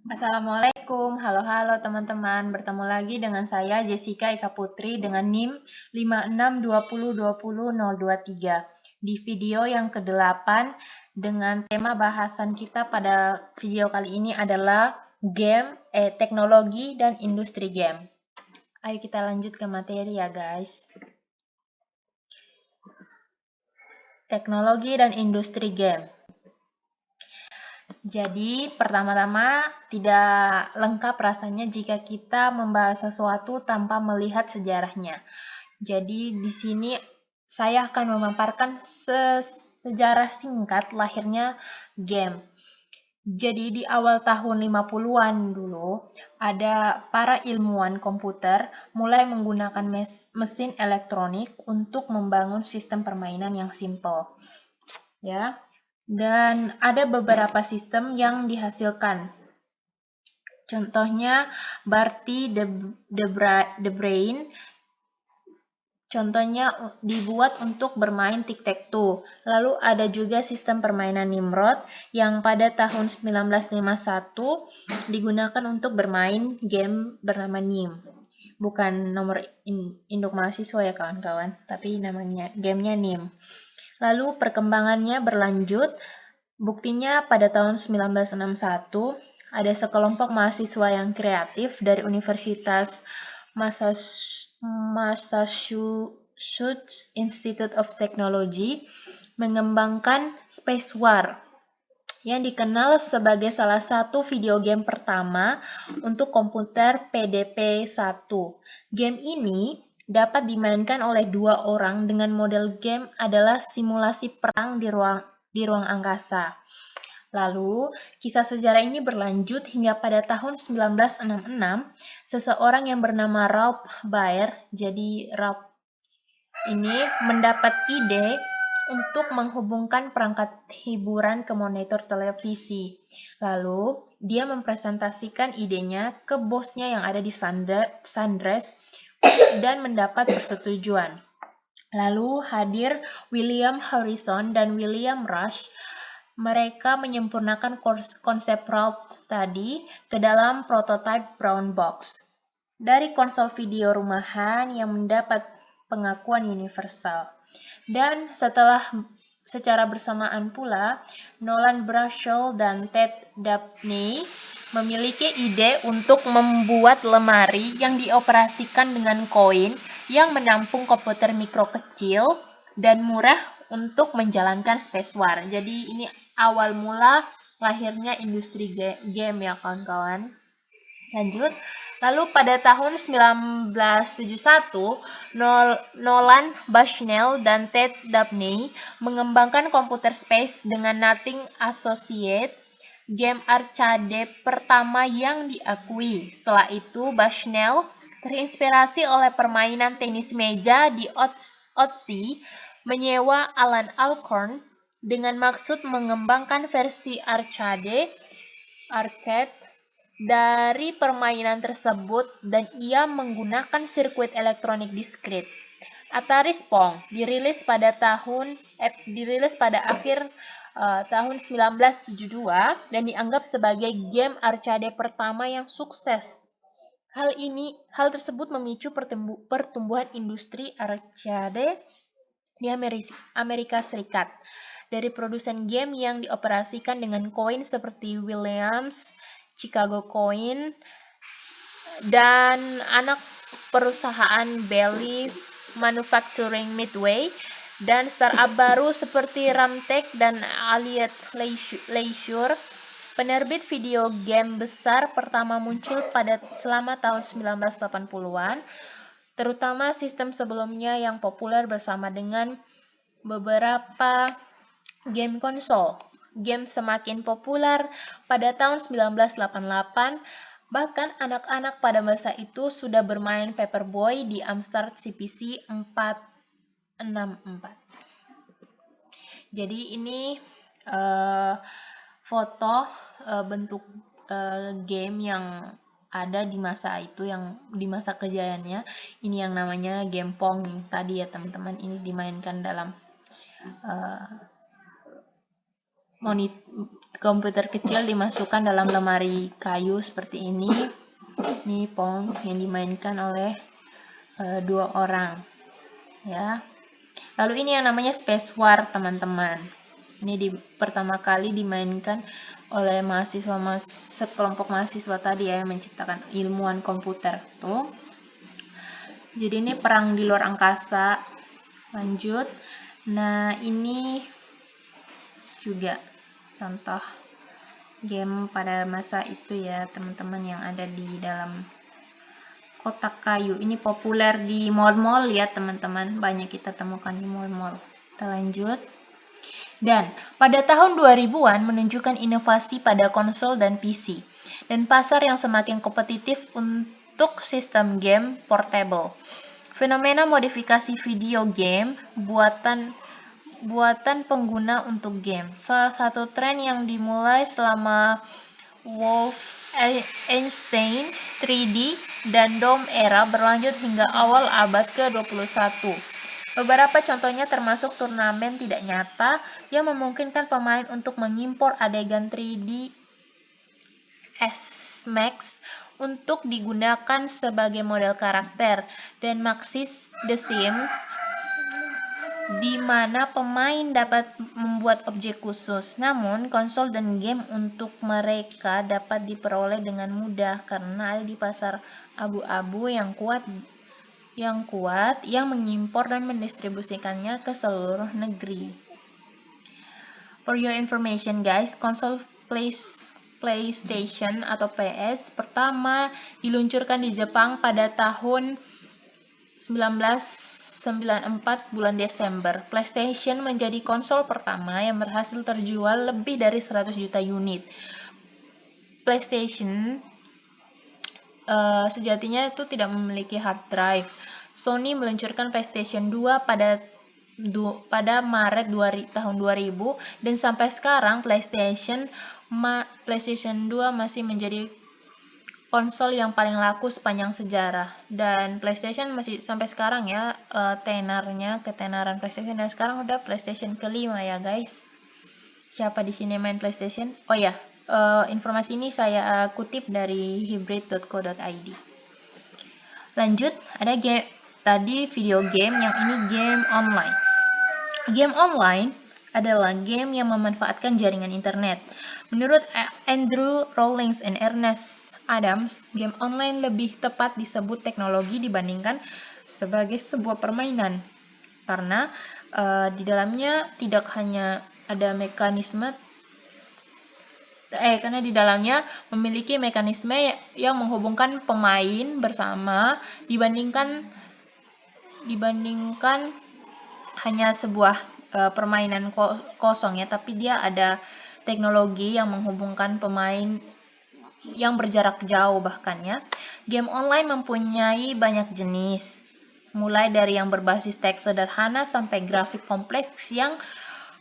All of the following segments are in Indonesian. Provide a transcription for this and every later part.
Assalamualaikum, halo teman-teman. Bertemu lagi dengan saya Jessica Eka Putri dengan NIM 5620202023. Di video yang ke-8 dengan tema bahasan kita pada video kali ini adalah teknologi dan industri game. Ayo kita lanjut ke materi ya guys. Teknologi dan industri game. Jadi, pertama-tama tidak lengkap rasanya jika kita membahas sesuatu tanpa melihat sejarahnya. Jadi, di sini saya akan memaparkan sejarah singkat lahirnya game. Jadi, di awal tahun 50-an dulu, ada para ilmuwan komputer mulai menggunakan mesin elektronik untuk membangun sistem permainan yang simple. Ya, dan ada beberapa sistem yang dihasilkan. Contohnya Barty the Brain. Contohnya dibuat untuk bermain tic-tac-toe. Lalu ada juga sistem permainan Nimrod yang pada tahun 1951 digunakan untuk bermain game bernama NIM. Bukan nomor induk mahasiswa ya kawan-kawan, tapi namanya gamenya NIM. Lalu perkembangannya berlanjut, buktinya pada tahun 1961 ada sekelompok mahasiswa yang kreatif dari Universitas Massachusetts Institute of Technology mengembangkan Space War yang dikenal sebagai salah satu video game pertama untuk komputer PDP-1. Game ini dapat dimainkan oleh 2 orang dengan model game adalah simulasi perang di ruang angkasa. Lalu, kisah sejarah ini berlanjut hingga pada tahun 1966, seseorang yang bernama Ralph Baer, jadi Ralph ini mendapat ide untuk menghubungkan perangkat hiburan ke monitor televisi. Lalu, dia mempresentasikan idenya ke bosnya yang ada di Sundress dan mendapat persetujuan. Lalu hadir William Harrison dan William Rush. Mereka menyempurnakan konsep Ralph tadi ke dalam prototipe brown box dari konsol video rumahan yang mendapat pengakuan universal. Dan secara bersamaan pula, Nolan Bushnell dan Ted Dabney memiliki ide untuk membuat lemari yang dioperasikan dengan koin yang menampung komputer mikro kecil dan murah untuk menjalankan Space War. Jadi ini awal mula lahirnya industri game ya kawan-kawan. Lanjut. Lalu pada tahun 1971, Nolan Bushnell dan Ted Dabney mengembangkan komputer space dengan Nothing Associates, game arcade pertama yang diakui. Setelah itu, Bushnell terinspirasi oleh permainan tenis meja di Otzi, menyewa Alan Alcorn dengan maksud mengembangkan versi arcade dari permainan tersebut dan ia menggunakan sirkuit elektronik diskrit. Atari Pong dirilis pada akhir tahun 1972 dan dianggap sebagai game arcade pertama yang sukses. Hal tersebut memicu pertumbuhan industri arcade di Amerika Serikat dari produsen game yang dioperasikan dengan koin seperti Williams, Chicago Coin, dan anak perusahaan Bally Manufacturing Midway, dan startup baru seperti Ramtech dan Allied Leisure. Penerbit video game besar pertama muncul selama tahun 1980-an, terutama sistem sebelumnya yang populer bersama dengan beberapa game konsol. Game semakin populer pada tahun 1988, bahkan anak-anak pada masa itu sudah bermain Paperboy di Amstrad CPC 464. Jadi ini foto bentuk game yang ada di masa itu, yang di masa kejayaannya. Ini yang namanya game Pong tadi ya teman-teman. Ini dimainkan dalam komputer kecil dimasukkan dalam lemari kayu seperti ini. Ini Pong yang dimainkan oleh 2 orang, ya. Lalu ini yang namanya Space War, teman-teman. Ini pertama kali dimainkan oleh sekelompok mahasiswa tadi ya, yang menciptakan ilmuwan komputer tuh. Jadi ini perang di luar angkasa. Lanjut. Nah, ini juga contoh game pada masa itu ya, teman-teman, yang ada di dalam kotak kayu. Ini populer di mall-mall ya, teman-teman. Banyak kita temukan di mall-mall. Kita lanjut. Dan pada tahun 2000-an menunjukkan inovasi pada konsol dan PC, dan pasar yang semakin kompetitif untuk sistem game portable. Fenomena modifikasi video game buatan pengguna untuk game. Salah satu tren yang dimulai selama Wolfenstein 3D dan Doom era berlanjut hingga awal abad ke-21. Beberapa contohnya termasuk turnamen tidak nyata yang memungkinkan pemain untuk mengimpor adegan 3D SMAX untuk digunakan sebagai model karakter, dan Maxis The Sims, di mana pemain dapat membuat objek khusus. Namun, konsol dan game untuk mereka dapat diperoleh dengan mudah karena ada di pasar abu-abu yang kuat yang mengimpor dan mendistribusikannya ke seluruh negeri. For your information guys, konsol PlayStation atau PS pertama diluncurkan di Jepang pada tahun 1994 bulan Desember. PlayStation menjadi konsol pertama yang berhasil terjual lebih dari 100 juta unit. PlayStation sejatinya itu tidak memiliki hard drive. Sony meluncurkan PlayStation 2 pada Maret tahun 2000, dan sampai sekarang PlayStation 2 masih menjadi konsol yang paling laku sepanjang sejarah. Dan PlayStation masih sampai sekarang ya, ketenaran PlayStation, dan sekarang udah PlayStation ke-5 ya guys. Siapa di sini main PlayStation? Oh ya, informasi ini saya kutip dari hybrid.co.id. Lanjut, ada tadi video game, yang ini game online. Game online adalah game yang memanfaatkan jaringan internet. Menurut Andrew Rawlings and Ernest Adams, game online lebih tepat disebut teknologi dibandingkan sebagai sebuah permainan, karena di dalamnya tidak hanya ada karena di dalamnya memiliki mekanisme yang menghubungkan pemain bersama dibandingkan hanya sebuah permainan kosong ya, tapi dia ada teknologi yang menghubungkan pemain yang berjarak jauh bahkan ya. Game online mempunyai banyak jenis, mulai dari yang berbasis teks sederhana sampai grafik kompleks yang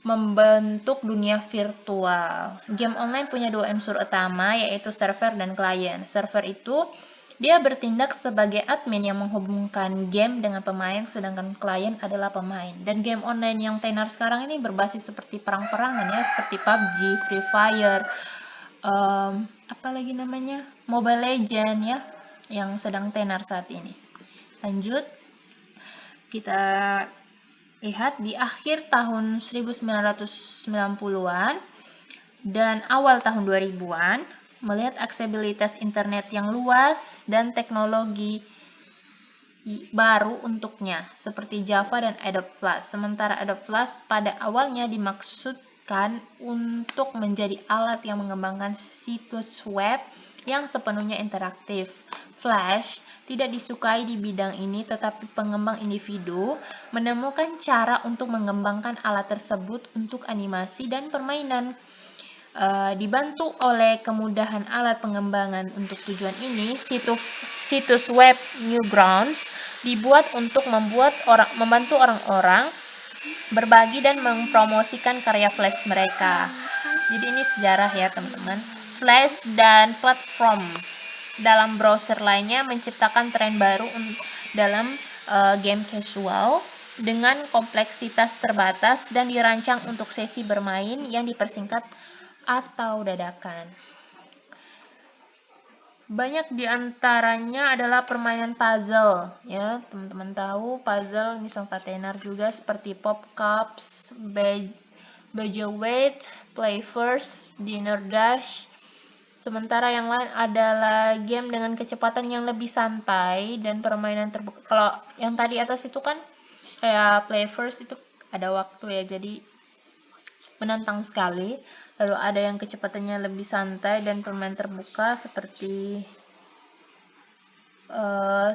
membentuk dunia virtual. Game online punya 2 unsur utama, yaitu server dan klien. Server itu dia bertindak sebagai admin yang menghubungkan game dengan pemain, sedangkan klien adalah pemain. Dan game online yang tenar sekarang ini berbasis seperti perang-perangan ya, seperti PUBG, Free Fire, Mobile Legend ya, yang sedang tenar saat ini. Lanjut, kita lihat di akhir tahun 1990-an dan awal tahun 2000-an, melihat aksesibilitas internet yang luas dan teknologi baru untuknya, seperti Java dan Adobe Flash. Sementara Adobe Flash pada awalnya dimaksudkan untuk menjadi alat yang mengembangkan situs web yang sepenuhnya interaktif. Flash tidak disukai di bidang ini, tetapi pengembang individu menemukan cara untuk mengembangkan alat tersebut untuk animasi dan permainan. Dibantu oleh kemudahan alat pengembangan untuk tujuan ini, situs web Newgrounds dibuat untuk membantu orang-orang berbagi dan mempromosikan karya Flash mereka. Jadi ini sejarah ya teman-teman. Flash dan platform dalam browser lainnya menciptakan tren baru dalam game casual dengan kompleksitas terbatas dan dirancang untuk sesi bermain yang dipersingkat atau dadakan. Banyak diantaranya adalah permainan puzzle, ya teman-teman tahu puzzle ini sempat tenar juga seperti Pop Cups, Bejeweled, Play First, Dinner Dash. Sementara yang lain adalah game dengan kecepatan yang lebih santai dan permainan terbuka. Kalau yang tadi atas itu kan kayak Play First itu ada waktu ya, jadi menantang sekali. Lalu ada yang kecepatannya lebih santai dan permainan terbuka seperti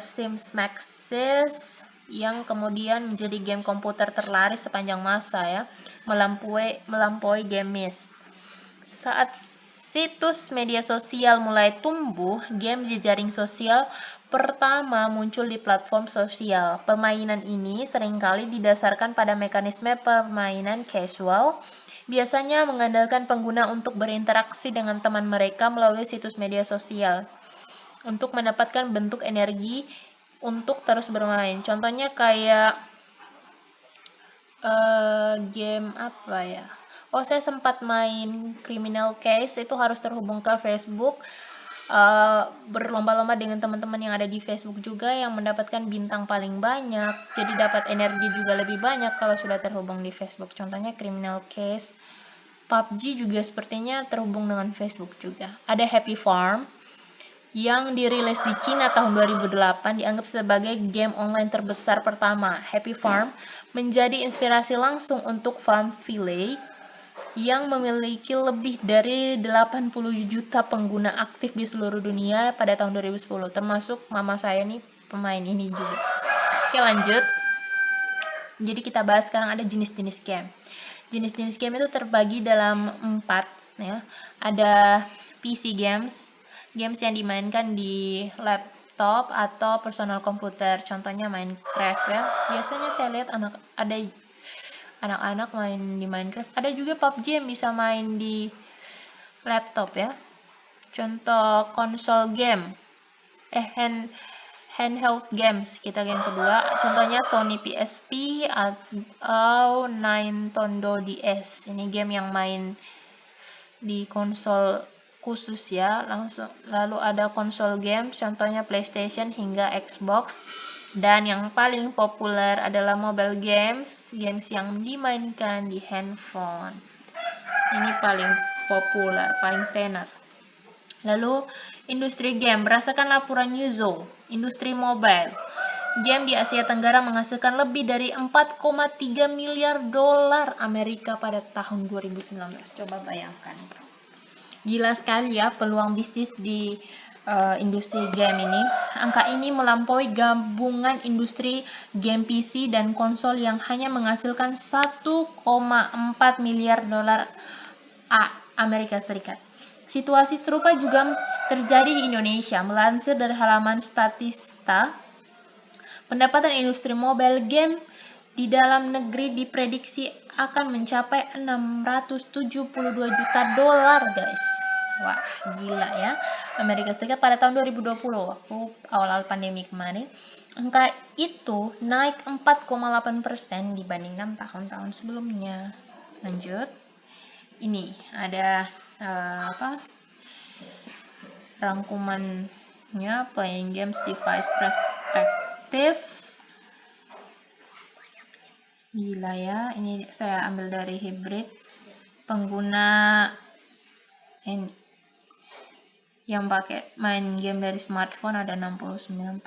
Sims Maxis yang kemudian menjadi game komputer terlaris sepanjang masa ya, melampaui Game Myst. Saat situs media sosial mulai tumbuh, game jejaring sosial pertama muncul di platform sosial. Permainan ini seringkali didasarkan pada mekanisme permainan casual, biasanya mengandalkan pengguna untuk berinteraksi dengan teman mereka melalui situs media sosial untuk mendapatkan bentuk energi untuk terus bermain. Contohnya kayak game apa ya? Oh, saya sempat main Criminal Case, itu harus terhubung ke Facebook, berlomba-lomba dengan teman-teman yang ada di Facebook juga yang mendapatkan bintang paling banyak, jadi dapat energi juga lebih banyak kalau sudah terhubung di Facebook. Contohnya Criminal Case. PUBG juga sepertinya terhubung dengan Facebook juga. Ada Happy Farm yang dirilis di Cina tahun 2008 dianggap sebagai game online terbesar pertama. Happy Farm menjadi inspirasi langsung untuk Farmville yang memiliki lebih dari 80 juta pengguna aktif di seluruh dunia pada tahun 2010, termasuk mama saya nih pemain ini juga. Oke, lanjut. Jadi kita bahas sekarang ada jenis-jenis game. Jenis-jenis game itu terbagi dalam 4 ya. Ada PC games, games yang dimainkan di laptop atau personal komputer. Contohnya Minecraft ya. Biasanya saya lihat ada anak-anak main di Minecraft. Ada juga PUBG yang bisa main di laptop ya. Contoh konsol game, handheld games, kita game kedua. Contohnya Sony PSP atau Nintendo DS. Ini game yang main di konsol khusus ya. Lalu ada konsol game, contohnya PlayStation hingga Xbox. Dan yang paling populer adalah mobile games, games yang dimainkan di handphone. Ini paling populer, paling tenar. Lalu, industri game, berdasarkan laporan Newzoo, industri mobile. Game di Asia Tenggara menghasilkan lebih dari 4,3 miliar dolar Amerika pada tahun 2019. Coba bayangkan. Gila sekali ya peluang bisnis di industri game ini. Angka ini melampaui gabungan industri game PC dan konsol yang hanya menghasilkan 1,4 miliar dolar Amerika Serikat. Situasi serupa juga terjadi di Indonesia. Melansir dari halaman Statista, pendapatan industri mobile game di dalam negeri diprediksi akan mencapai 672 juta dolar, guys. Wah, gila ya. Amerika Serikat pada tahun 2020, waktu awal-awal pandemi kemarin, angka itu naik 4,8% dibandingkan tahun-tahun sebelumnya. Lanjut. Ini ada rangkumannya, playing games device perspective. Gila ya, ini saya ambil dari Hybrid. Pengguna yang pakai main game dari smartphone ada 69%,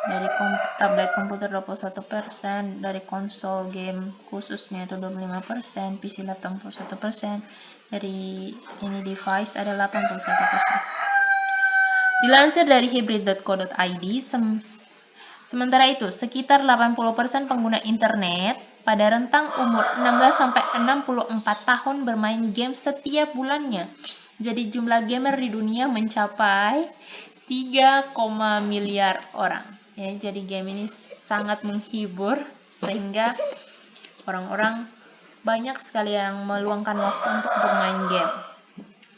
dari tablet komputer 21%, dari konsol game khususnya itu 25%, PC laptop 41%, dari ini device ada 81%. Dilansir dari hybrid.co.id, sementara itu sekitar 80% pengguna internet pada rentang umur 16 sampai 64 tahun bermain game setiap bulannya. Jadi jumlah gamer di dunia mencapai 3, miliar orang. Ya, jadi game ini sangat menghibur sehingga orang-orang banyak sekali yang meluangkan waktu untuk bermain game.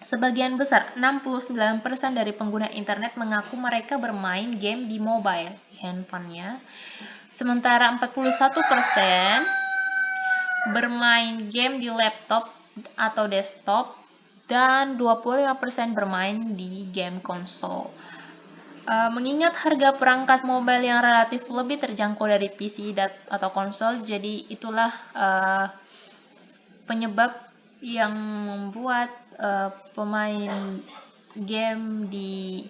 Sebagian besar, 69% dari pengguna internet mengaku mereka bermain game di mobile handphonenya. Sementara 41% bermain game di laptop atau desktop, dan 25% bermain di game konsol. Mengingat harga perangkat mobile yang relatif lebih terjangkau dari PC atau konsol, jadi itulah penyebab yang membuat pemain game di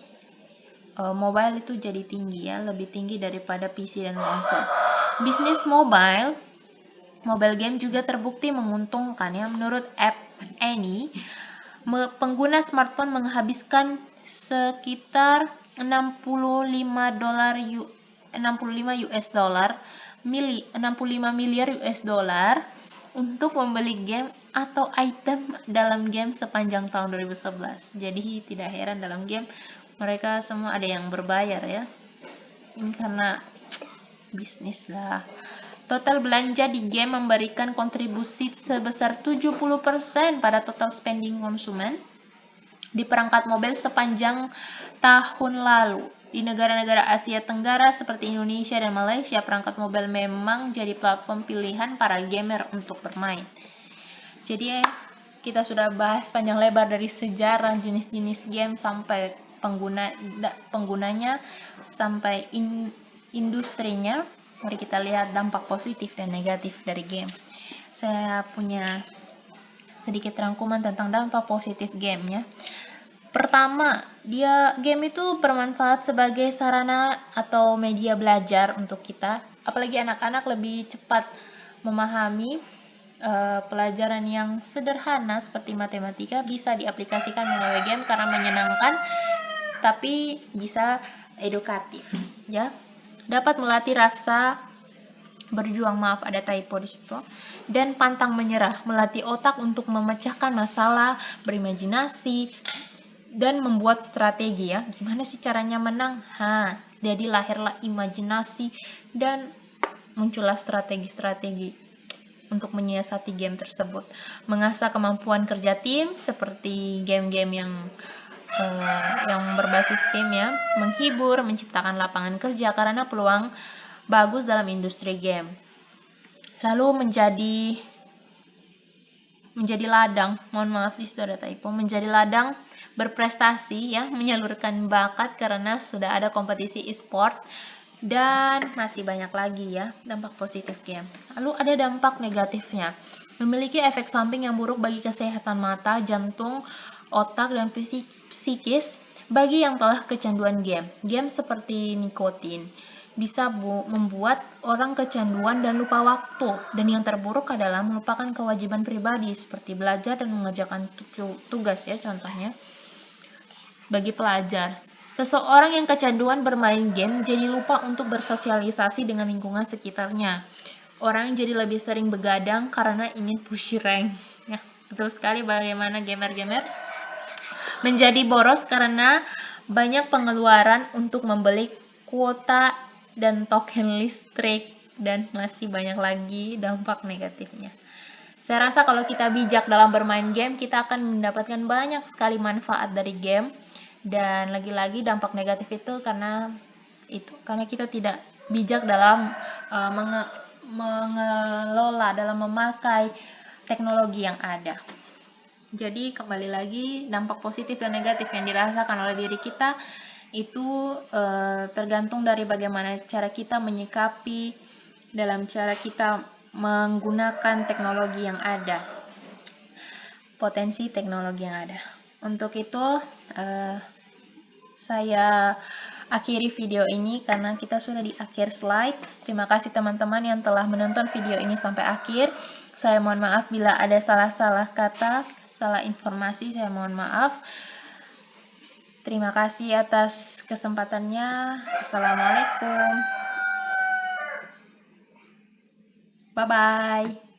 mobile itu jadi tinggi ya, lebih tinggi daripada PC dan konsol. Bisnis mobile game juga terbukti menguntungkan ya. Menurut App Annie, pengguna smartphone menghabiskan sekitar 65 miliar US dollar untuk membeli game atau item dalam game sepanjang tahun 2011. Jadi tidak heran dalam game mereka semua ada yang berbayar ya. Ini karena bisnis lah. Total belanja di game memberikan kontribusi sebesar 70% pada total spending konsumen di perangkat mobile sepanjang tahun lalu. Di negara-negara Asia Tenggara seperti Indonesia dan Malaysia, perangkat mobile memang jadi platform pilihan para gamer untuk bermain. Jadi kita sudah bahas panjang lebar dari sejarah jenis-jenis game sampai penggunanya sampai industrinya. Mari kita lihat dampak positif dan negatif dari game. Saya punya sedikit rangkuman tentang dampak positif game ya. Pertama, game itu bermanfaat sebagai sarana atau media belajar untuk kita. Apalagi anak-anak lebih cepat memahami pelajaran yang sederhana seperti matematika bisa diaplikasikan melalui game karena menyenangkan tapi bisa edukatif ya. Dapat melatih rasa berjuang, maaf ada typo di situ, dan pantang menyerah, melatih otak untuk memecahkan masalah, berimajinasi dan membuat strategi ya. Gimana sih caranya menang? Jadi lahirlah imajinasi dan muncullah strategi-strategi untuk menyiasati game tersebut. Mengasah kemampuan kerja tim seperti game-game yang berbasis tim ya, menghibur, menciptakan lapangan kerja karena peluang bagus dalam industri game. Lalu menjadi ladang, mohon maaf di situ ada typo, menjadi ladang berprestasi ya, menyalurkan bakat karena sudah ada kompetisi e-sport dan masih banyak lagi ya dampak positif game. Lalu ada dampak negatifnya. Memiliki efek samping yang buruk bagi kesehatan mata, jantung, otak, dan psikis bagi yang telah kecanduan game. Game seperti nikotin bisa membuat orang kecanduan dan lupa waktu. Dan yang terburuk adalah melupakan kewajiban pribadi seperti belajar dan mengerjakan tugas ya, contohnya bagi pelajar. Seseorang yang kecanduan bermain game jadi lupa untuk bersosialisasi dengan lingkungan sekitarnya. Orang jadi lebih sering begadang karena ingin push rank. Ya, betul sekali bagaimana gamer-gamer menjadi boros karena banyak pengeluaran untuk membeli kuota dan token listrik dan masih banyak lagi dampak negatifnya. Saya rasa kalau kita bijak dalam bermain game, kita akan mendapatkan banyak sekali manfaat dari game. Dan lagi-lagi dampak negatif itu karena kita tidak bijak dalam mengelola, dalam memakai teknologi yang ada. Jadi kembali lagi dampak positif dan negatif yang dirasakan oleh diri kita itu tergantung dari bagaimana cara kita menyikapi dalam cara kita menggunakan teknologi yang ada, potensi teknologi yang ada. Untuk itu saya akhiri video ini karena kita sudah di akhir slide. Terima kasih teman-teman yang telah menonton video ini sampai akhir. Saya mohon maaf bila ada salah-salah kata, salah informasi, saya mohon maaf. Terima kasih atas kesempatannya. Assalamualaikum. Bye-bye.